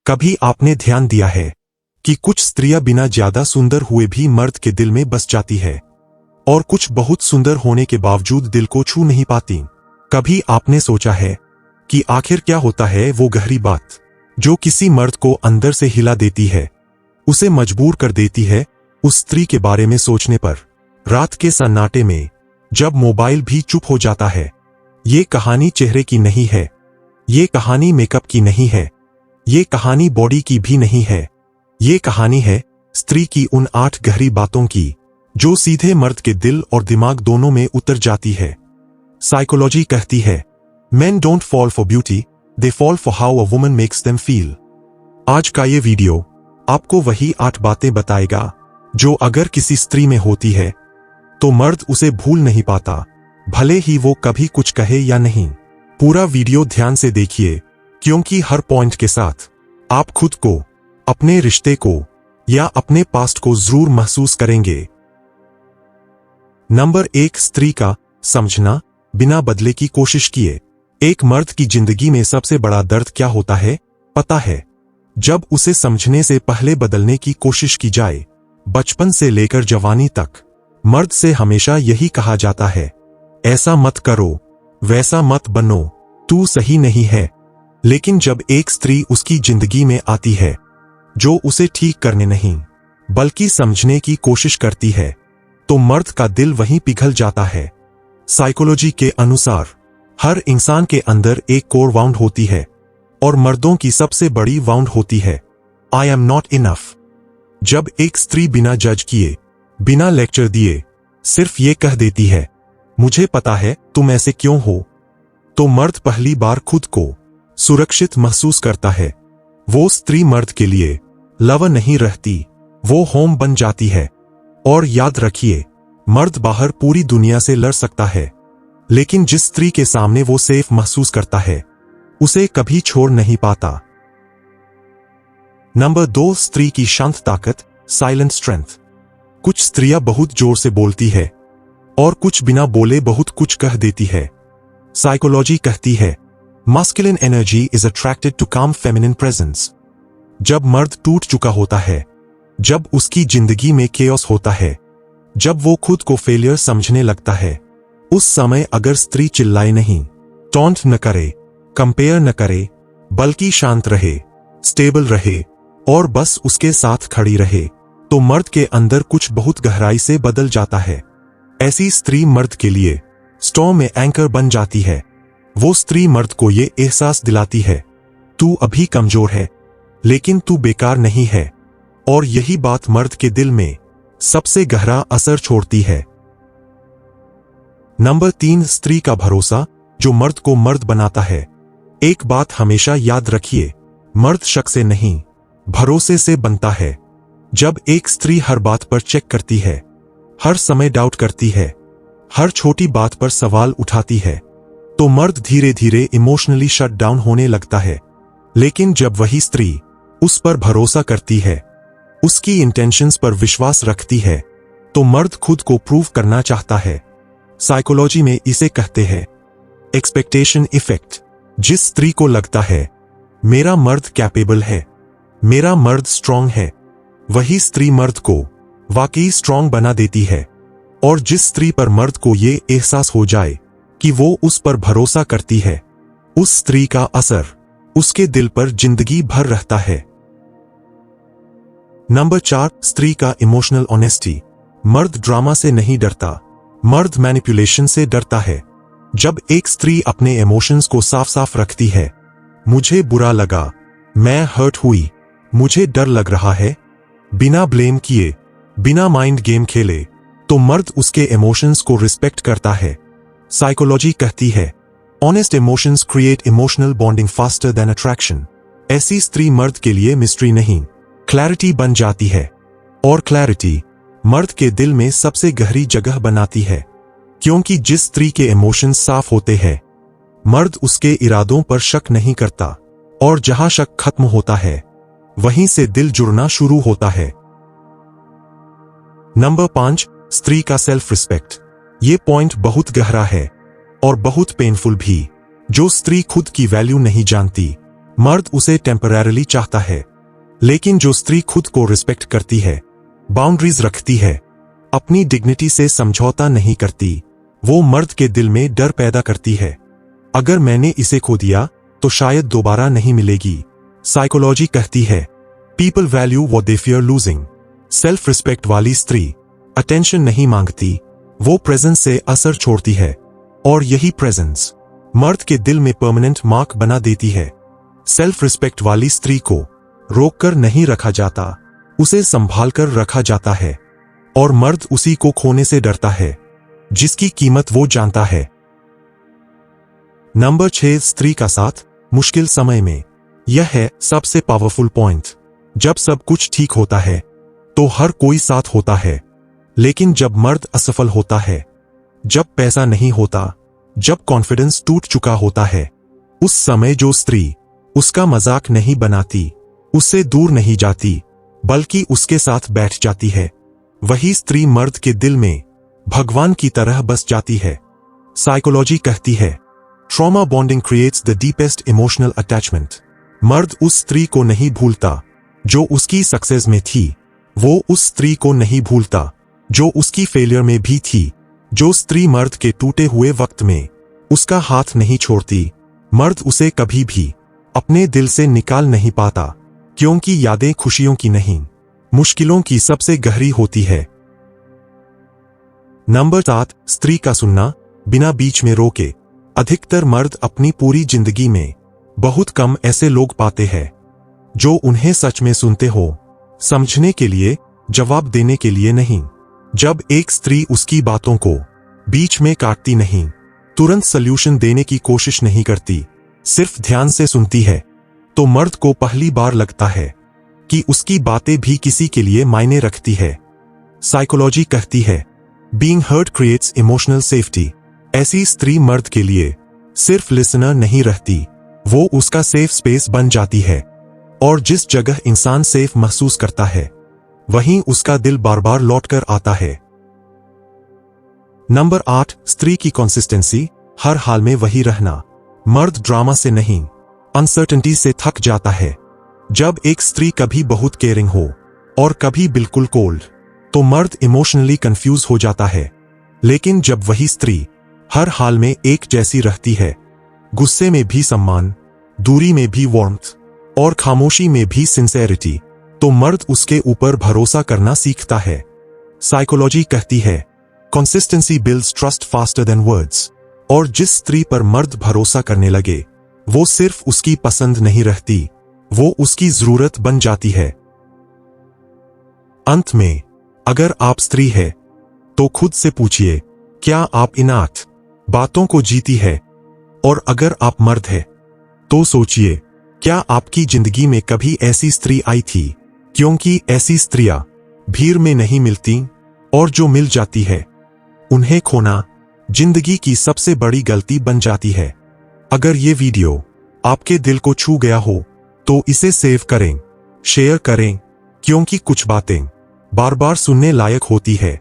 कभी आपने ध्यान दिया है कि कुछ स्त्रियां बिना ज्यादा सुंदर हुए भी मर्द के दिल में बस जाती है और कुछ बहुत सुंदर होने के बावजूद दिल को छू नहीं पाती। कभी आपने सोचा है कि आखिर क्या होता है वो गहरी बात जो किसी मर्द को अंदर से हिला देती है, उसे मजबूर कर देती है उस स्त्री के बारे में सोचने पर। रात के सन्नाटे में जब मोबाइल भी चुप हो जाता है, ये कहानी चेहरे की नहीं है, ये कहानी मेकअप की नहीं है, ये कहानी बॉडी की भी नहीं है, ये कहानी है स्त्री की उन 8 गहरी बातों की जो सीधे मर्द के दिल और दिमाग दोनों में उतर जाती है। साइकोलॉजी कहती है, Men don't fall for beauty, they fall for how a woman makes them feel। आज का ये वीडियो आपको वही 8 बातें बताएगा जो अगर किसी स्त्री में होती है तो मर्द उसे भूल नहीं पाता, भले ही वो कभी कुछ कहे या नहीं। पूरा वीडियो ध्यान से देखिए, क्योंकि हर पॉइंट के साथ आप खुद को, अपने रिश्ते को या अपने पास्ट को जरूर महसूस करेंगे। नंबर 1, स्त्री का समझना बिना बदले की कोशिश किए। एक मर्द की जिंदगी में सबसे बड़ा दर्द क्या होता है पता है? जब उसे समझने से पहले बदलने की कोशिश की जाए। बचपन से लेकर जवानी तक मर्द से हमेशा यही कहा जाता है, ऐसा मत करो, वैसा मत बनो, तू सही नहीं है। लेकिन जब एक स्त्री उसकी जिंदगी में आती है जो उसे ठीक करने नहीं बल्कि समझने की कोशिश करती है, तो मर्द का दिल वहीं पिघल जाता है। साइकोलॉजी के अनुसार हर इंसान के अंदर एक कोर वाउंड होती है और मर्दों की सबसे बड़ी वाउंड होती है, आई एम नॉट इनफ। जब एक स्त्री बिना जज किए, बिना लेक्चर दिए सिर्फ ये कह देती है, मुझे पता है तुम ऐसे क्यों हो, तो मर्द पहली बार खुद को सुरक्षित महसूस करता है। वो स्त्री मर्द के लिए लव नहीं रहती, वो होम बन जाती है। और याद रखिए, मर्द बाहर पूरी दुनिया से लड़ सकता है, लेकिन जिस स्त्री के सामने वो सेफ महसूस करता है उसे कभी छोड़ नहीं पाता। नंबर 2, स्त्री की शांत ताकत, साइलेंट स्ट्रेंथ। कुछ स्त्रियां बहुत जोर से बोलती है और कुछ बिना बोले बहुत कुछ कह देती है। साइकोलॉजी कहती है, masculine energy is attracted to calm feminine presence। जब मर्द टूट चुका होता है, जब उसकी जिंदगी में केओस होता है, जब वो खुद को फेलियर समझने लगता है, उस समय अगर स्त्री चिल्लाए नहीं, टॉन्ट न करे, कंपेयर न करे, बल्कि शांत रहे, स्टेबल रहे और बस उसके साथ खड़ी रहे, तो मर्द के अंदर कुछ बहुत गहराई से बदल जाता है। ऐसी स्त्री मर्द के लिए स्टॉर्म में एंकर बन जाती है। वो स्त्री मर्द को ये एहसास दिलाती है, तू अभी कमजोर है लेकिन तू बेकार नहीं है, और यही बात मर्द के दिल में सबसे गहरा असर छोड़ती है। नंबर 3, स्त्री का भरोसा जो मर्द को मर्द बनाता है। एक बात हमेशा याद रखिए, मर्द शक से नहीं, भरोसे से बनता है। जब एक स्त्री हर बात पर चेक करती है, हर समय डाउट करती है, हर छोटी बात पर सवाल उठाती है, तो मर्द धीरे धीरे इमोशनली शट डाउन होने लगता है। लेकिन जब वही स्त्री उस पर भरोसा करती है, उसकी इंटेंशंस पर विश्वास रखती है, तो मर्द खुद को प्रूव करना चाहता है। साइकोलॉजी में इसे कहते हैं एक्सपेक्टेशन इफेक्ट। जिस स्त्री को लगता है मेरा मर्द कैपेबल है, मेरा मर्द स्ट्रांग है, वही स्त्री मर्द को वाकई स्ट्रांग बना देती है। और जिस स्त्री पर मर्द को ये एहसास हो जाए कि वो उस पर भरोसा करती है, उस स्त्री का असर उसके दिल पर जिंदगी भर रहता है। नंबर 4, स्त्री का इमोशनल ऑनेस्टी। मर्द ड्रामा से नहीं डरता, मर्द मैनिपुलेशन से डरता है। जब एक स्त्री अपने इमोशंस को साफ साफ रखती है, मुझे बुरा लगा, मैं हर्ट हुई, मुझे डर लग रहा है, बिना ब्लेम किए, बिना माइंड गेम खेले, तो मर्द उसके इमोशंस को रिस्पेक्ट करता है। साइकोलॉजी कहती है, honest emotions create emotional bonding faster than attraction. ऐसी स्त्री मर्द के लिए मिस्ट्री नहीं, क्लैरिटी बन जाती है, और क्लैरिटी मर्द के दिल में सबसे गहरी जगह बनाती है। क्योंकि जिस स्त्री के इमोशंस साफ होते हैं, मर्द उसके इरादों पर शक नहीं करता, और जहां शक खत्म होता है वहीं से दिल जुड़ना शुरू होता है। नंबर 5, स्त्री का सेल्फ रिस्पेक्ट। ये पॉइंट बहुत गहरा है और बहुत पेनफुल भी। जो स्त्री खुद की वैल्यू नहीं जानती, मर्द उसे टेम्पररीली चाहता है, लेकिन जो स्त्री खुद को रिस्पेक्ट करती है, बाउंड्रीज रखती है, अपनी डिग्निटी से समझौता नहीं करती, वो मर्द के दिल में डर पैदा करती है। अगर मैंने इसे खो दिया तो शायद दोबारा नहीं मिलेगी। साइकोलॉजी कहती है, people value what they fear losing. Self respect वाली स्त्री अटेंशन नहीं मांगती, वो प्रेजेंस से असर छोड़ती है, और यही प्रेजेंस मर्द के दिल में परमानेंट मार्क बना देती है। सेल्फ रिस्पेक्ट वाली स्त्री को रोककर नहीं रखा जाता, उसे संभालकर रखा जाता है, और मर्द उसी को खोने से डरता है जिसकी कीमत वो जानता है। नंबर 6, स्त्री का साथ मुश्किल समय में। यह है सबसे पावरफुल पॉइंट। जब सब कुछ ठीक होता है तो हर कोई साथ होता है, लेकिन जब मर्द असफल होता है, जब पैसा नहीं होता, जब कॉन्फिडेंस टूट चुका होता है, उस समय जो स्त्री उसका मजाक नहीं बनाती, उससे दूर नहीं जाती, बल्कि उसके साथ बैठ जाती है, वही स्त्री मर्द के दिल में भगवान की तरह बस जाती है। साइकोलॉजी कहती है, trauma bonding creates the deepest emotional attachment. मर्द उस स्त्री को नहीं भूलता जो उसकी सक्सेस में थी, वो उस स्त्री को नहीं भूलता जो उसकी फेलियर में भी थी। जो स्त्री मर्द के टूटे हुए वक्त में उसका हाथ नहीं छोड़ती, मर्द उसे कभी भी अपने दिल से निकाल नहीं पाता, क्योंकि यादें खुशियों की नहीं, मुश्किलों की सबसे गहरी होती है। नंबर 7, स्त्री का सुनना बिना बीच में रोके। अधिकतर मर्द अपनी पूरी जिंदगी में बहुत कम ऐसे लोग पाते हैं जो उन्हें सच में सुनते हो, समझने के लिए, जवाब देने के लिए नहीं। जब एक स्त्री उसकी बातों को बीच में काटती नहीं, तुरंत सल्यूशन देने की कोशिश नहीं करती, सिर्फ ध्यान से सुनती है, तो मर्द को पहली बार लगता है कि उसकी बातें भी किसी के लिए मायने रखती है। साइकोलॉजी कहती है, being heard creates emotional safety. ऐसी स्त्री मर्द के लिए सिर्फ लिसनर नहीं रहती, वो उसका सेफ स्पेस बन जाती है, और जिस जगह इंसान सेफ महसूस करता है, वहीं उसका दिल बार बार लौटकर आता है। नंबर 8, स्त्री की कंसिस्टेंसी, हर हाल में वही रहना। मर्द ड्रामा से नहीं, अनसर्टेनिटी से थक जाता है। जब एक स्त्री कभी बहुत केयरिंग हो और कभी बिल्कुल कोल्ड, तो मर्द इमोशनली कंफ्यूज हो जाता है। लेकिन जब वही स्त्री हर हाल में एक जैसी रहती है, गुस्से में भी सम्मान, दूरी में भी वार्मथ, और खामोशी में भी सिंसेरिटी, तो मर्द उसके ऊपर भरोसा करना सीखता है। साइकोलॉजी कहती है, consistency builds trust faster than words. और जिस स्त्री पर मर्द भरोसा करने लगे, वो सिर्फ उसकी पसंद नहीं रहती, वो उसकी जरूरत बन जाती है। अंत में, अगर आप स्त्री है तो खुद से पूछिए, क्या आप इन 8 बातों को जीती है? और अगर आप मर्द है तो सोचिए, क्या आपकी जिंदगी में कभी ऐसी स्त्री आई थी? क्योंकि ऐसी स्त्रियां भीड़ में नहीं मिलती, और जो मिल जाती है, उन्हें खोना जिंदगी की सबसे बड़ी गलती बन जाती है। अगर ये वीडियो आपके दिल को छू गया हो तो इसे सेव करें, शेयर करें, क्योंकि कुछ बातें बार बार सुनने लायक होती है।